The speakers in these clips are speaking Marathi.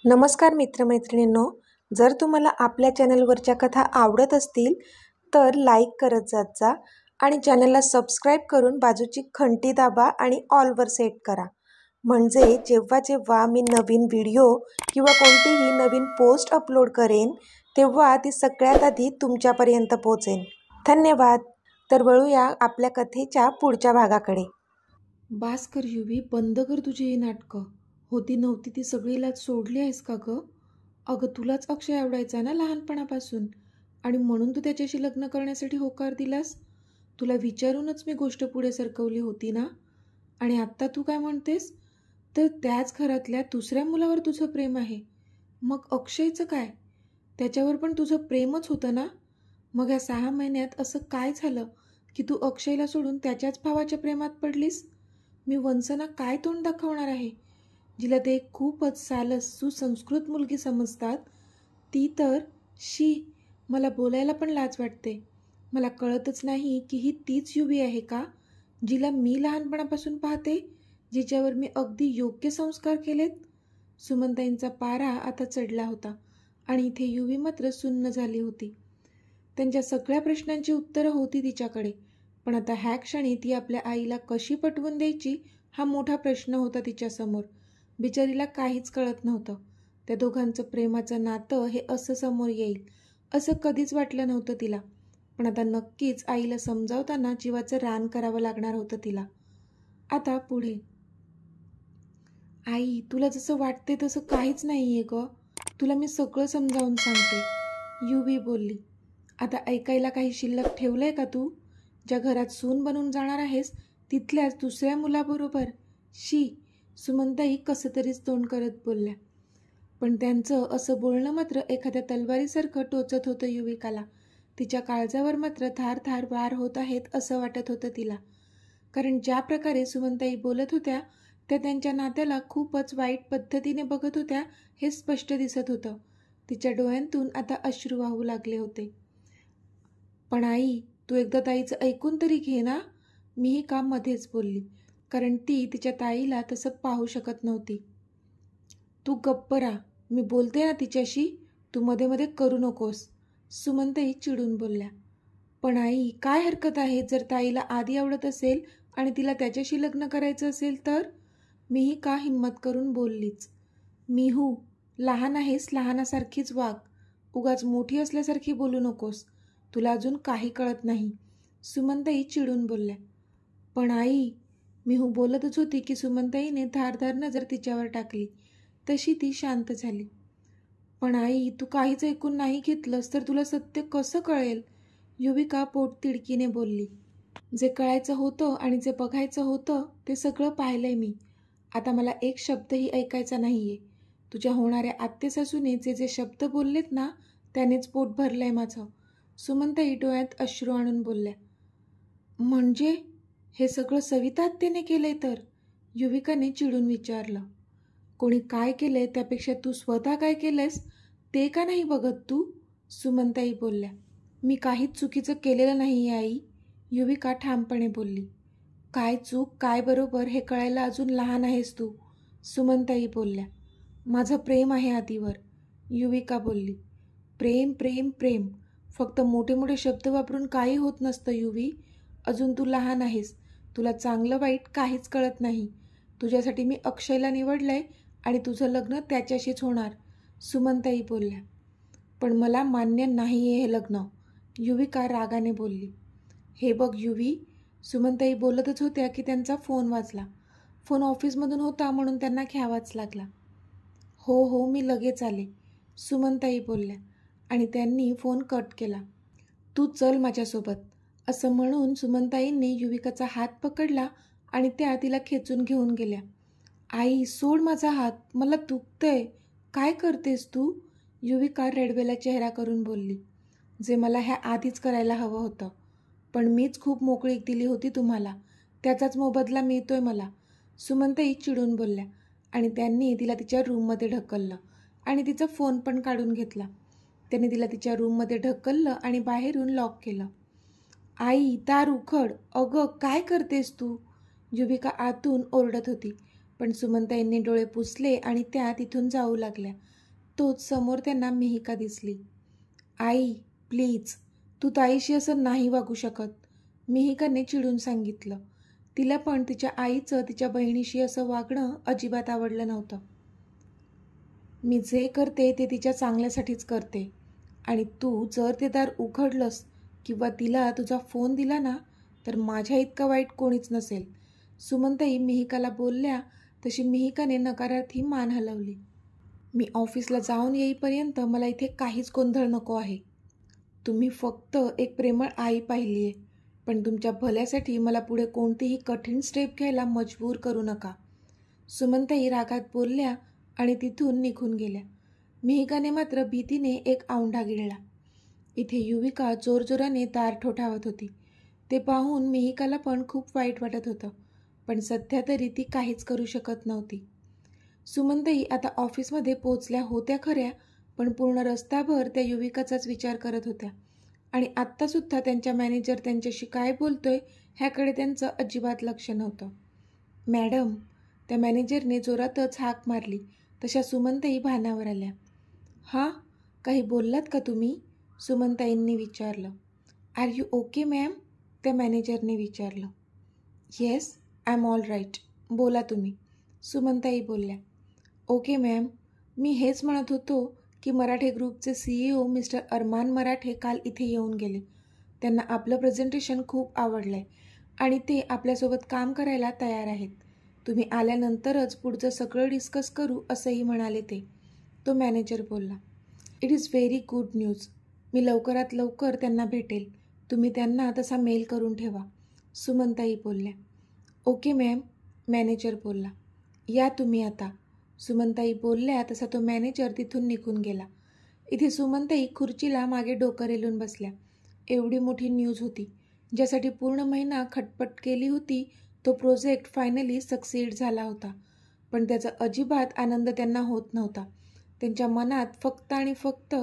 नमस्कार मित्रमैत्रिणींनो, जर तुम्हाला आपल्या चॅनलवरच्या कथा आवडत असतील तर लाईक करत जात जा आणि चॅनलला सबस्क्राईब करून बाजूची घंटी दाबा आणि ऑलवर सेट करा. म्हणजे जेव्हा जेव्हा मी नवीन व्हिडिओ किंवा कोणतीही नवीन पोस्ट अपलोड करेन तेव्हा ती सगळ्यात आधी तुमच्यापर्यंत पोहोचेल. धन्यवाद. तर वळूया आपल्या कथेच्या पुढच्या भागाकडे. बास कर युवी, बंद कर तुझी ही नाटकं. होती नव्हती ती सगळी लाज सोडली आहेस का गं? अगं तुलाच अक्षय आवडायचा ना लहानपणापासून, आणि म्हणून तू त्याच्याशी लग्न करण्यासाठी होकार दिलास. तुला विचारूनच मी गोष्ट पुढे सरकवली होती ना. आणि आत्ता तू काय म्हणतेस तर त्याच घरातल्या दुसऱ्या मुलावर तुझं प्रेम आहे. मग अक्षयचं काय? त्याच्यावर पण तुझं प्रेमच होतं ना. मग या 6 महिन्यात असं काय झालं की तू अक्षयला सोडून त्याच्याच भावाच्या प्रेमात पडलीस? मी वंसना काय तोंड दाखवणार आहे? जिला ते खूपच सालस सुसंस्कृत मुलगी समजतात ती तर शी. मला बोलायला पण लाज वाटते. मला कळतच नाही की ही तीच युवी आहे का जिला मी लहानपणापासून पाहते, जिच्यावर मी अगदी योग्य संस्कार केलेत. सुमनताईंचा पारा आता चढला होता आणि इथे युवी मात्र सुन्न झाली होती. त्यांच्या सगळ्या प्रश्नांची उत्तरं होती तिच्याकडे, पण आता ह्या क्षणी ती आपल्या आईला कशी पटवून द्यायची हा मोठा प्रश्न होता तिच्यासमोर. बिचारीला काहीच कळत नव्हतं. त्या दोघांचं प्रेमाचं नातं हे असं समोर येईल असं कधीच वाटलं नव्हतं तिला. पण आता नक्कीच आईला समजावताना जीवाचं रान करावं लागणार होतं तिला. आता पुढे. आई, तुला जसं वाटते तसं काहीच नाही आहे गं. तुला मी सगळं समजावून सांगते, युवी बोलली. आता ऐकायला काही शिल्लक ठेवलं आहे का तू? ज्या घरात सून बनून जाणार आहेस तिथल्याच दुसऱ्या मुलाबरोबर? शी. सुमनताई कसं तरीच तोंड करत बोलल्या. पण त्यांचं असं बोलणं मात्र एखाद्या तलवारीसारखं टोचत होतं युविकाला. तिच्या काळजावर मात्र थार थार वार होत आहेत असं वाटत होतं तिला. कारण ज्या प्रकारे सुमनताई बोलत होत्या त्या त्यांच्या नात्याला खूपच वाईट पद्धतीने बघत होत्या हे स्पष्ट दिसत होतं. तिच्या डोळ्यांतून आता अश्रू वाहू लागले होते. पण आई, तू एकदा ताईचं ऐकून तरी घे ना. मीही का मध्येच बोलली, कारण ती तिच्या ताईला तसं पाहू शकत नव्हती. तू गप्प राहा, मी बोलते ना तिच्याशी, तू मध्ये मध्ये करू नकोस, सुमनताई चिडून बोलल्या. पण आई, काय हरकत आहे जर ताईला आधी आवडत असेल आणि तिला त्याच्याशी लग्न करायचं असेल तर? मीही का हिंमत करून बोललीच. मिहू, लहान आहेस, लहानासारखीच वाग. उगाच मोठी असल्यासारखी बोलू नकोस. तुला अजून काही कळत नाही, सुमनताई चिडून बोलल्या. पण आई, मिहू बोलतच होती की सुमनताईने धारदार नजर तिच्यावर टाकली. तशी ती शांत झाली. पण आई, तू काहीच ऐकून नाही घेतलंस तर तुला सत्य कसं कळेल? युविका पोटतिडकीने बोलली. जे कळायचं होतं आणि जे बघायचं होतं ते सगळं पाहिलंय मी. आता मला एक शब्दही ऐकायचा नाहीये. तुझ्या होणाऱ्या आत्तेसासूने जे जे शब्द बोललेत ना त्यानेच पोट भरलंय माझं, सुमनताई डोळ्यात अश्रू आणून बोलल्या. म्हणजे हे सगळं सविता आत्तेने केलंय तर? युविकाने चिडून विचारलं. कोणी काय केलंय त्यापेक्षा तू स्वतः काय केलंयस ते का नाही बघत तू? सुमनताई बोलल्या. मी काहीच चुकीचं केलेलं नाही आई, युविका ठामपणे बोलली. काय चूक काय बरोबर हे कळायला अजून लहान आहेस तू, सुमनताई बोलल्या. माझं प्रेम आहे आधीवर, युविका बोलली. प्रेम प्रेम प्रेम, फक्त मोठे मोठे शब्द वापरून काही होत नसतं युवी. अजून तू लहान आहेस, तुला चांगलं वाईट काहीच कळत नाही. तुझ्यासाठी मी अक्षयला निवडलंय आणि तुझं लग्न त्याच्याशीच होणार, सुमनताई बोलल्या. पण मला मान्य नाही आहे हे लग्न, युविका रागाने बोलली. हे बघ युवी, सुमनताई बोलतच होत्या की त्यांचा फोन वाजला. फोन ऑफिसमधून होता म्हणून त्यांना घ्यावाच लागला. हो हो, मी लगेच आले, सुमनताई बोलल्या आणि त्यांनी फोन कट केला. तू चल माझ्यासोबत, असं म्हणून सुमनताईंनी युविकाचा हात पकडला आणि त्या तिला खेचून घेऊन गेल्या. आई, सोड माझा हात, मला दुखतंय. काय करतेस तू? युविका रडवेला चेहरा करून बोलली. जे मला ह्या आधीच करायला हवं होतं, पण मीच खूप मोकळीक दिली होती तुम्हाला, त्याचाच मोबदला मिळतोय मला, सुमनताई चिडून बोलल्या आणि त्यांनी तिला तिच्या रूममध्ये ढकललं आणि तिचा फोन पण काढून घेतला. त्याने तिला तिच्या रूममध्ये ढकललं आणि बाहेरून लॉक केलं. आई, दार उघड. अगं काय करतेस तू? युविका आतून ओरडत होती, पण सुमनताईंनी डोळे पुसले आणि त्या तिथून जाऊ लागल्या. तोच समोर त्यांना मिहिका दिसली. आई प्लीज, तू ताईशी असं नाही वागू शकत, मिहिकाने चिडून सांगितलं. तिला पण तिच्या आईचं तिच्या बहिणीशी असं वागणं अजिबात आवडलं नव्हतं. मी जे करते ते तिच्या चांगल्यासाठीच करते आणि तू जर ते दार उघडलंस किंवा तिला तुझा फोन दिला ना तर माझ्या इतका वाईट कोणीच नसेल. सुमनताई मिहिकाला बोलल्या तशी मिहिकाने नकारार्थी मान हलवली. मी ऑफिसला जाऊन येईपर्यंत मला इथे काहीच गोंधळ नको आहे. तुम्ही फक्त एक प्रेमळ आई पाहिली आहे, पण तुमच्या भल्यासाठी मला पुढे कोणतीही कठीण स्टेप घ्यायला मजबूर करू नका. सुमनताई रागात बोलल्या आणि तिथून निघून गेल्या. मिहिकाने मात्र भीतीने एक औंढा गिळला. इथे युविका जोरजोराने दार ठोठावत होती. ते पाहून मिहिकाला पण खूप वाईट वाटत होतं, पण सध्या तरी ती काहीच करू शकत नव्हती. सुमनताई आता ऑफिसमध्ये पोचल्या होत्या खऱ्या, पण पूर्ण रस्ताभर त्या युविकाचाच विचार करत होत्या आणि आत्तासुद्धा त्यांच्या मॅनेजर त्यांच्याशी काय बोलतोय ह्याकडे त्यांचं अजिबात लक्ष नव्हतं. मॅडम, त्या मॅनेजरने जोरातच हाक मारली तशा सुमनताई भानावर आल्या. हां, काही बोललात का तुम्ही? सुमनताईंनी विचारलं. Are you okay ma'am? त्या मॅनेजरने विचारलं. Yes, I am all right. बोला तुम्ही, सुमनताई बोलल्या. ओके मॅम, मी हेच म्हणत होतो की मराठे ग्रुपचे CEO मिस्टर अरमान मराठे काल इथे येऊन गेले. त्यांना आपलं प्रेझेंटेशन खूप आवडलं आहे आणि ते आपल्यासोबत काम करायला तयार आहेत. तुम्ही आल्यानंतरच पुढचं सगळं डिस्कस करू असंही म्हणाले ते. तो मॅनेजर बोलला. It is very good news. मी लवकरात लवकर त्यांना भेटेल. तुम्ही त्यांना तसा मेल करून ठेवा, सुमनताई बोलल्या. ओके मॅम, मॅनेजर बोलला. या तुम्ही आता, सुमनताई बोलल्या तसा तो मॅनेजर तिथून निघून गेला. इथे सुमनताई खुर्चीला मागे डोकं रेलून बसल्या. एवढी मोठी न्यूज होती, ज्यासाठी पूर्ण महिना खटपट केली होती. तो प्रोजेक्ट फायनली सक्सीड झाला होता, पण त्याचा अजिबात आनंद त्यांना होत नव्हता. त्यांच्या मनात फक्त आणि फक्त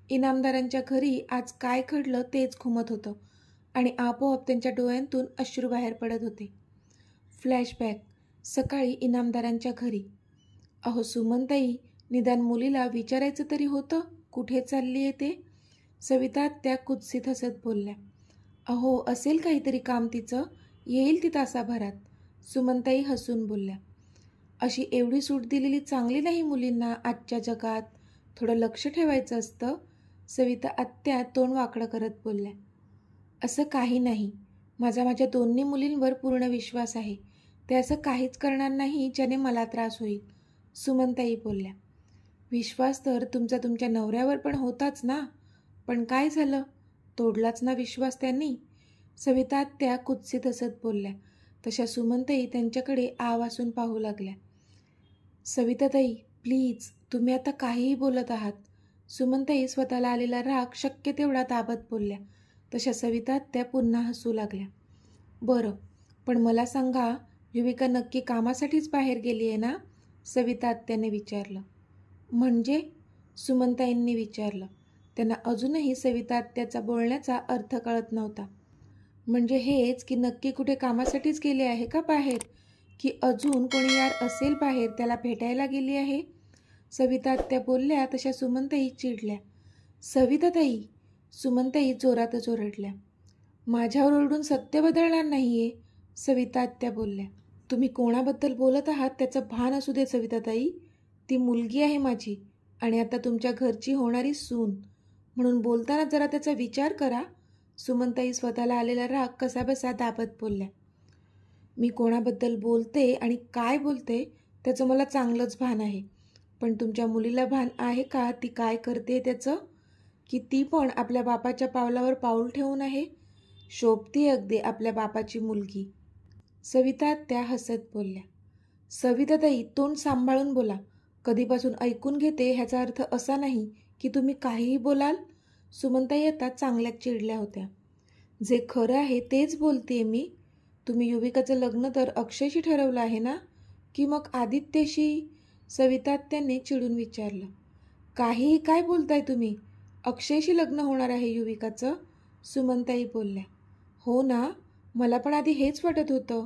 इनामदारांच्या घरी आज काय घडलं तेच घुमत होतं आणि आपोआप त्यांच्या डोळ्यांतून अश्रू बाहेर पडत होते. फ्लॅशबॅक. सकाळी इनामदारांच्या घरी. अहो सुमनताई, निदान मुलीला विचारायचं तरी होतं कुठे चालली आहे ते? सविता त्या कुत्सित हसत बोलल्या. अहो असेल काहीतरी काम तिचं, येईल ती तासाभरात, सुमनताई हसून बोलल्या. अशी एवढी सूट दिलेली चांगली नाही मुलींना आजच्या जगात. थोडं लक्ष ठेवायचं असतं, सविता आत्या तोंड वाकडं करत बोलल्या. असं काही नाही, माझ्या दोन्ही मुलींवर पूर्ण विश्वास आहे. ते असं काहीच करणार नाही ज्याने मला त्रास होईल, सुमनताई बोलल्या. विश्वास तर तुमचा तुमच्या नवऱ्यावर पण होताच ना, पण काय झालं, तोडलाच ना विश्वास त्यांनी, सविता त्या कुत्सित हसत बोलल्या. तशा सुमनताई त्यांच्याकडे आवासून पाहू लागल्या. सविताताई प्लीज, तुम्ही आता काहीही बोलत आहात, सुमनताई स्वतःला आलेला राग शक्य तेवढा दाबत बोलल्या. तशा सविता त्या पुन्हा हसू लागल्या. बरं, पण मला सांगा, युविका नक्की कामासाठीच बाहेर गेली आहे ना, सविता त्याने विचारलं. म्हणजे, सुमनताईंनी विचारलं. त्यांना अजूनही सविता त्याचा बोलण्याचा अर्थ कळत नव्हता. म्हणजे हेच की नक्की कुठे कामासाठीच गेले आहे का बाहेर, की अजून कोणी यार असेल बाहेर त्याला भेटायला गेली आहे, सविता त्या बोलल्या. तशा सुमनताई चिडल्या. सविताताई, सुमनताई जोरातच ओरडल्या. माझ्यावर ओरडून सत्य बदलणार नाहीये, सविता त्या बोलल्या. तुम्ही कोणाबद्दल बोलत आहात त्याचं भान असू दे सविताताई. ती मुलगी आहे माझी आणि आता तुमच्या घरची होणारी सून, म्हणून बोलताना जरा त्याचा विचार करा, सुमनताई स्वतःला आलेला राग कसाबसा दाबत बोलल्या. मी कोणाबद्दल बोलते आणि काय बोलते त्याचं मला चांगलंच भान आहे, पण तुमच्या मुलीला भान आहे का ती काय करते त्याचं, की ती पण आपल्या बापाच्या पावलावर पाऊल ठेवून आहे? शोभती अगदी आपल्या बापाची मुलगी, सविता त्या हसत बोलल्या. सविताताई तोंड सांभाळून बोला, कधीपासून ऐकून घेते ह्याचा अर्थ असा नाही की तुम्ही काहीही बोलाल, सुमनताई आता चांगल्याच चिडल्या होत्या. जे खरं आहे तेच बोलतेय मी. तुम्ही युविकाचं लग्न तर अक्षयशी ठरवलं आहे ना, की मग आदित्यशी, सविता त्यांनी चिडून विचारलं. काहीही काय बोलताय तुम्ही, अक्षयशी लग्न होणार आहे युविकाचं, सुमनताई बोलल्या. हो ना, मला पण आधी हेच वाटत होतं,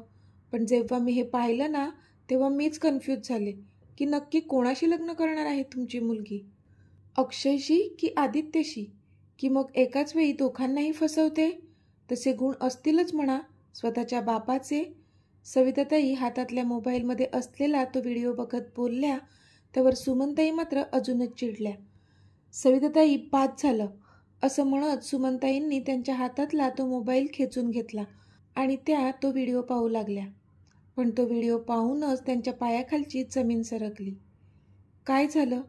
पण जेव्हा मी हे पाहिलं ना तेव्हा मीच कन्फ्यूज झाले की नक्की कोणाशी लग्न करणार आहे तुमची मुलगी, अक्षयशी की आदित्यशी, की मग एकाच वेळी दोघांनाही फसवते. तसे गुण असतीलच म्हणा स्वतःच्या बापाचे. सविताताई हातातल्या मोबाईलमध्ये असलेला तो व्हिडिओ बघत बोलल्या. त्यावर सुमनताई मात्र अजूनच चिडल्या. सविताताई बाद झालं असं म्हणत सुमनताईंनी त्यांच्या हातातला तो मोबाईल खेचून घेतला आणि त्या तो व्हिडिओ पाहू लागल्या. पण तो व्हिडिओ पाहूनच त्यांच्या पायाखालची जमीन सरकली. काय झालं?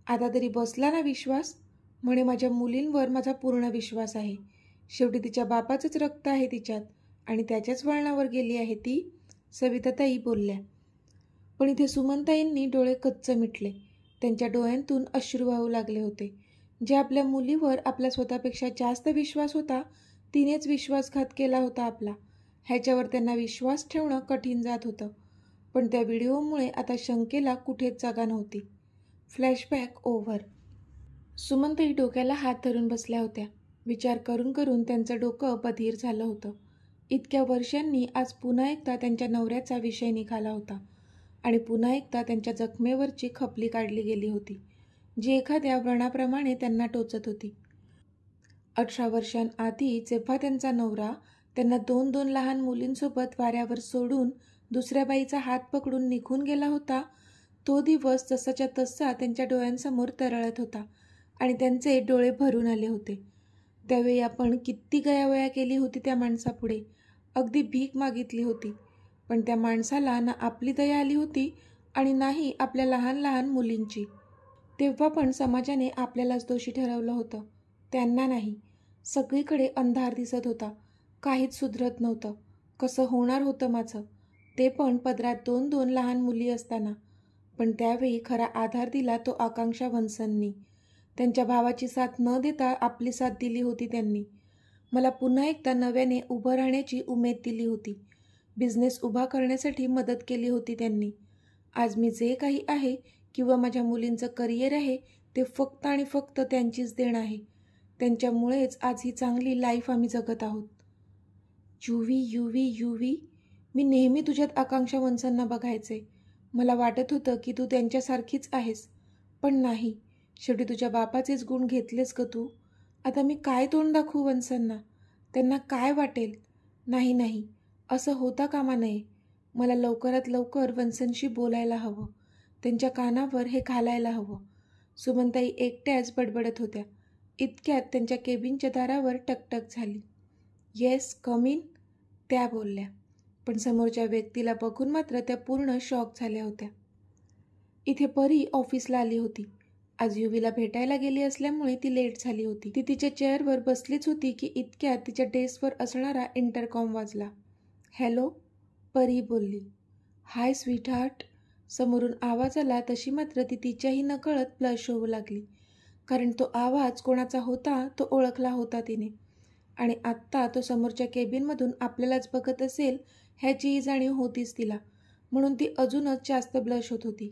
आता तरी बसला ना विश्वास? म्हणे माझ्या मुलींवर माझा पूर्ण विश्वास आहे. शेवटी तिच्या बापाचंच रक्त आहे तिच्यात आणि त्याच्याच वळणावर गेली आहे ती, सविताताई बोलल्या. पण इथे सुमनताईंनी डोळे कच्च मिटले. त्यांच्या डोळ्यांतून अश्रू वाहू लागले होते. जे आपल्या मुलीवर आपला स्वतःपेक्षा जास्त विश्वास होता, तिनेच विश्वासघात केला होता आपला, ह्याच्यावर त्यांना विश्वास ठेवणं कठीण जात होतं. पण त्या व्हिडिओमुळे आता शंकेला कुठेच जागा नव्हती. Flashback over. सुमनताई डोक्याला हात धरून बसल्या होत्या. विचार करून करून त्यांचं डोकं बधीर झालं होतं. इतक्या वर्षांनी आज पुन्हा एकदा त्यांच्या नवऱ्याचा विषय निघाला होता आणि पुन्हा एकदा त्यांच्या जखमेवरची खपली काढली गेली होती, जी एखाद्या व्रणाप्रमाणे त्यांना टोचत होती. 18 वर्षांआधी जेव्हा त्यांचा नवरा त्यांना 2 लहान मुलींसोबत वाऱ्यावर सोडून दुसऱ्या बाईचा हात पकडून निघून गेला होता, तो दिवस जसाच्या तसा त्यांच्या डोळ्यांसमोर तरळत होता आणि त्यांचे डोळे भरून आले होते. त्यावेळी आपण किती गयावया केली होती त्या माणसापुढे, अगदी भीक मागितली होती. पण त्या माणसाला ना आपली दया आली होती आणि नाही आपल्या लहान लहान मुलींची. तेव्हा पण समाजाने आपल्यालाच दोषी ठरवलं होतं, त्यांना नाही. सगळीकडे अंधार दिसत होता, काहीच सुधरत नव्हतं. कसं होणार होतं माझं, ते पण पदरात 2 लहान मुली असताना. पण त्यावेळी खरा आधार दिला तो आकांक्षा वंसननी. त्यांच्या भावाची साथ न देता आपली साथ दिली होती त्यांनी. मला पुन्हा एकदा नव्याने उभं राहण्याची उमेद दिली होती. बिझनेस उभा करण्यासाठी मदत केली होती त्यांनी. आज मी जे काही आहे किंवा माझ्या मुलींचं करिअर आहे ते फक्त आणि फक्त त्यांचीच देण आहे. त्यांच्यामुळेच आज ही चांगली लाईफ आम्ही जगत आहोत. युवी युवी युवी, मी नेहमी तुझ्यात आकांक्षा वंसनना बघायचे. मला वाटत होतं की तू त्यांच्यासारखीच आहेस, पण नाही. शेवटी तुझ्या बापाचेच गुण घेतलेस ग तू. आता मी काय तोंड दाखवू वंसनना? त्यांना काय वाटेल? नाही नाही, असं होता कामा नये. मला लवकरात लवकर वंसनशी बोलायला हवं, त्यांच्या कानावर हे घालायला हवं. सुमनताई एकट्याच बडबडत होत्या. इतक्यात त्यांच्या केबिनच्या दारावर टकटक झाली. येस, कम इन, त्या बोलल्या. पण समोरच्या व्यक्तीला बघून मात्र त्या पूर्ण शॉक झाल्या होत्या. इथे परी ऑफिसला आली होती. आज युवीला भेटायला गेली असल्यामुळे ती लेट झाली होती. ती तिच्या चेअरवर बसलीच होती की इतक्यात तिच्या डेस्कवर असणारा इंटरकॉम वाजला. हॅलो, परी बोलली. हाय स्वीटहार्ट. समोरून आवाज आला तशी मात्र ती तिच्याही नकळत ब्लश होऊ लागली. कारण तो आवाज कोणाचा होता तो ओळखला होता तिने. आणि आत्ता तो समोरच्या केबिनमधून आपल्यालाच बघत असेल ह्याचीही जाणीव होतीच तिला. म्हणून ती अजूनच जास्त ब्लश होत होती.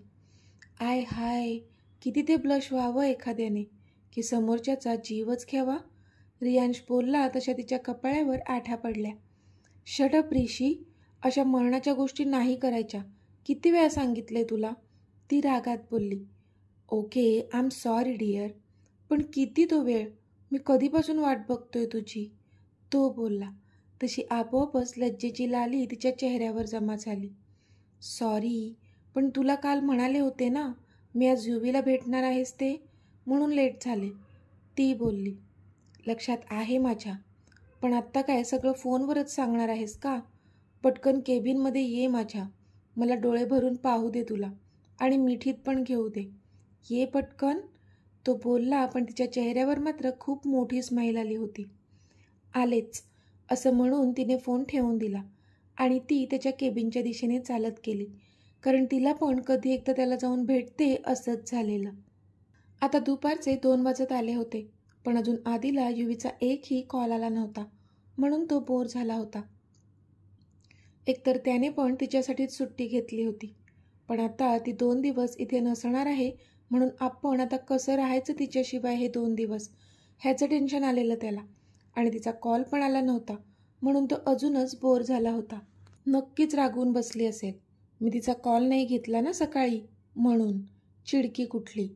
आय हाय, किती ते ब्लश व्हावं एखाद्याने की समोरच्याचा जीवच घ्यावा. रियांश बोलला तशा तिच्या कपाळावर आठ्या पडल्या. शट अप ऋषी, अशा मरणाच्या गोष्टी नाही करायच्या. किती वेळा सांगितलंय तुला, ती रागात बोलली. Okay, I am sorry dear, पण किती तो वेळ, मी कधीपासून वाट बघतोय तुझी, तो बोलला. तशी आपोआपच लज्जेची लाली तिच्या चेहऱ्यावर जमा झाली. सॉरी, पण तुला काल म्हणाले होते ना मी आज युवीला भेटणार आहेस ते, म्हणून लेट झाले, ती बोलली. लक्षात आहे माझ्या, पण आत्ता काय सगळं फोनवरच सांगणार आहेस का? पटकन केबिनमध्ये ये माझ्या, मला डोळे भरून पाहू दे तुला आणि मिठीत पण घेऊ दे. ये पटकन, तो बोलला. पण तिच्या चेहऱ्यावर मात्र खूप मोठी स्माईल आली होती. आलेच, असं म्हणून तिने फोन ठेवून दिला आणि ती त्याच्या केबिनच्या दिशेने चालत गेली. कारण तिला पण कधी एकदा त्याला जाऊन भेटते असंच झालेलं. आता दुपारचे 2 वाजत आले होते, पण अजून आधीला युवीचा एकही कॉल आला नव्हता. म्हणून तो बोर झाला होता. एकतर त्याने पण तिच्यासाठीच सुट्टी घेतली होती. पण आता ती 2 दिवस इथे नसणार आहे, म्हणून आपण आता कसं राहायचं तिच्याशिवाय हे 2 दिवस, ह्याचं टेन्शन आलेलं त्याला. आणि तिचा कॉल पण आला नव्हता, म्हणून तो अजूनच बोर झाला होता. नक्कीच रागवून बसली असेल. मी तिचा कॉल नाही घेतला ना सकाळी, म्हणून. चिडकी कुठली.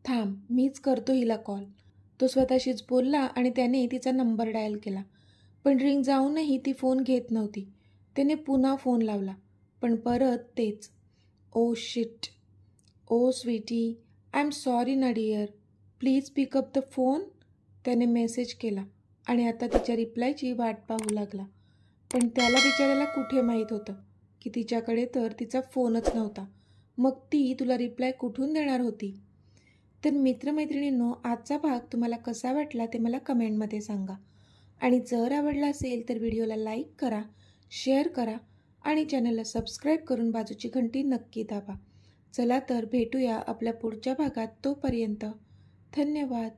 थांब, मीच करतो हिला कॉल. तो स्वतःशीच बोलला आणि त्याने तिचा नंबर डायल केला. पण रिंग जाऊनही ती फोन घेत नव्हती. त्याने पुन्हा फोन लावला, पण परत तेच. Oh shit. Oh sweetie, I am sorry ना dear, please pick up the phone. त्याने मेसेज केला आणि आता तिच्या रिप्लायची वाट पाहू लागला. पण त्याला बिचाऱ्याला कुठे माहीत होतं की तिच्याकडे तर तिचा फोनच नव्हता. मग ती तुला रिप्लाय कुठून देणार होती? तर मित्रमैत्रिणींनो, आजचा भाग तुम्हाला कसा वाटला ते मला कमेंटमध्ये सांगा. आणि जर आवडला असेल तर व्हिडिओला लाईक करा, शेअर करा आणि चॅनलला सबस्क्राईब करून बाजूची घंटी नक्की दाबा. चला तर भेटूया आपल्या पुढच्या भागात. तोपर्यंत धन्यवाद.